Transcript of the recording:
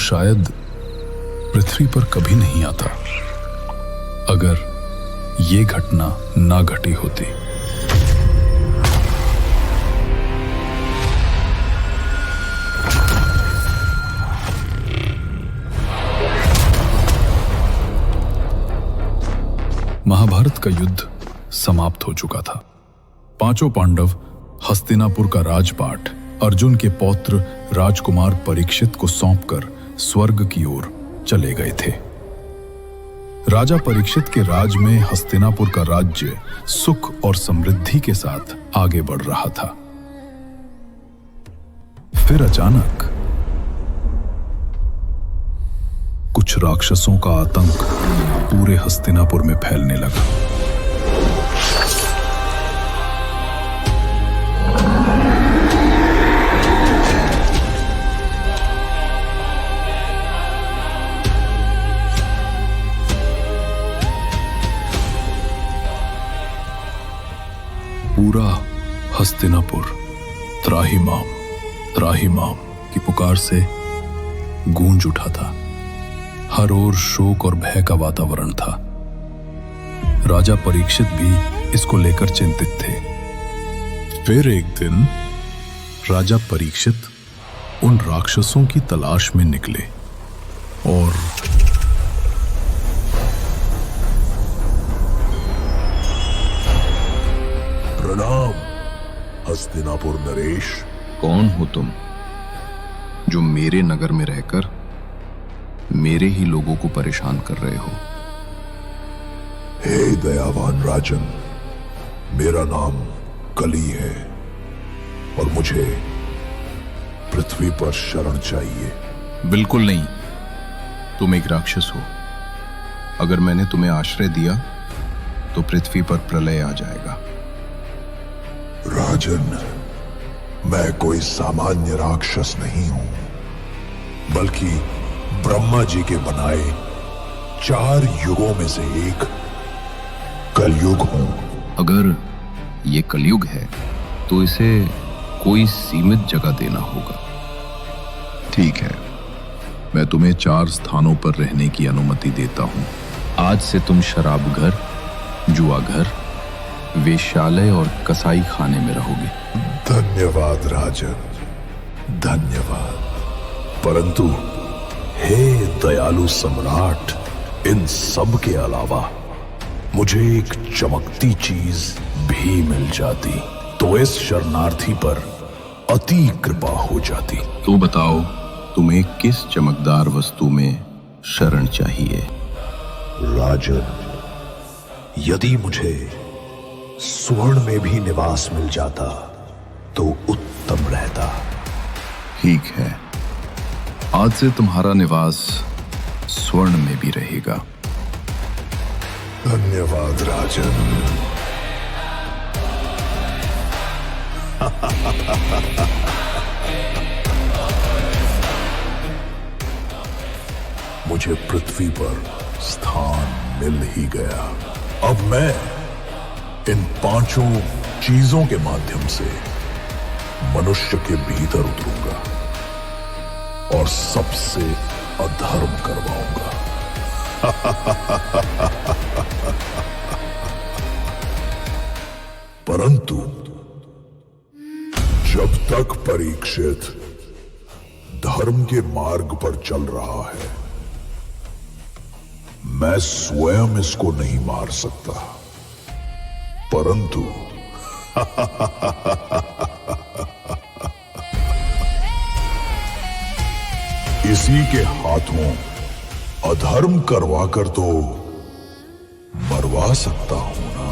शायद पृथ्वी पर कभी नहीं आता अगर ये घटना ना घटी होती। महाभारत का युद्ध समाप्त हो चुका था। पांचों पांडव हस्तिनापुर का राजपाट अर्जुन के पौत्र राजकुमार परीक्षित को सौंपकर स्वर्ग की ओर चले गए थे। राजा परीक्षित के राज में हस्तिनापुर का राज्य सुख और समृद्धि के साथ आगे बढ़ रहा था। फिर अचानक कुछ राक्षसों का आतंक पूरे हस्तिनापुर में फैलने लगा। पूरा हस्तिनापुर त्राहिमाम त्राहिमाम की पुकार से गूंज उठा था। हर ओर शोक और भय का वातावरण था। राजा परीक्षित भी इसको लेकर चिंतित थे। फिर एक दिन राजा परीक्षित उन राक्षसों की तलाश में निकले और प्रणाम हस्तिनापुर नरेश। कौन हो तुम जो मेरे नगर में रहकर मेरे ही लोगों को परेशान कर रहे हो? हे दयावान राजन, मेरा नाम कली है और मुझे पृथ्वी पर शरण चाहिए। बिल्कुल नहीं, तुम एक राक्षस हो। अगर मैंने तुम्हें आश्रय दिया तो पृथ्वी पर प्रलय आ जाएगा। राजन, मैं कोई सामान्य राक्षस नहीं हूं, बल्कि ब्रह्मा जी के बनाए 4 युगों में से एक कलयुग हूं। अगर ये कलयुग है तो इसे कोई सीमित जगह देना होगा। ठीक है, मैं तुम्हें 4 स्थानों पर रहने की अनुमति देता हूं। आज से तुम शराब घर, जुआ घर, वेश्यालय और कसाई खाने में रहोगे। धन्यवाद राजन, धन्यवाद। परंतु हे दयालु सम्राट, इन सब के अलावा मुझे एक चमकती चीज भी मिल जाती तो इस शरणार्थी पर अति कृपा हो जाती। तो बताओ, तुम्हें किस चमकदार वस्तु में शरण चाहिए? राजन, यदि मुझे स्वर्ण में भी निवास मिल जाता तो उत्तम रहता। ठीक है, आज से तुम्हारा निवास स्वर्ण में भी रहेगा। धन्यवाद राजन। मुझे पृथ्वी पर स्थान मिल ही गया। अब मैं इन 5 चीजों के माध्यम से मनुष्य के भीतर उतरूंगा और सबसे अधर्म करवाऊंगा। परंतु जब तक परीक्षित धर्म के मार्ग पर चल रहा है, मैं स्वयं इसको नहीं मार सकता। परंतु इसी के हाथों अधर्म करवा कर तो मरवा सकता हूं ना।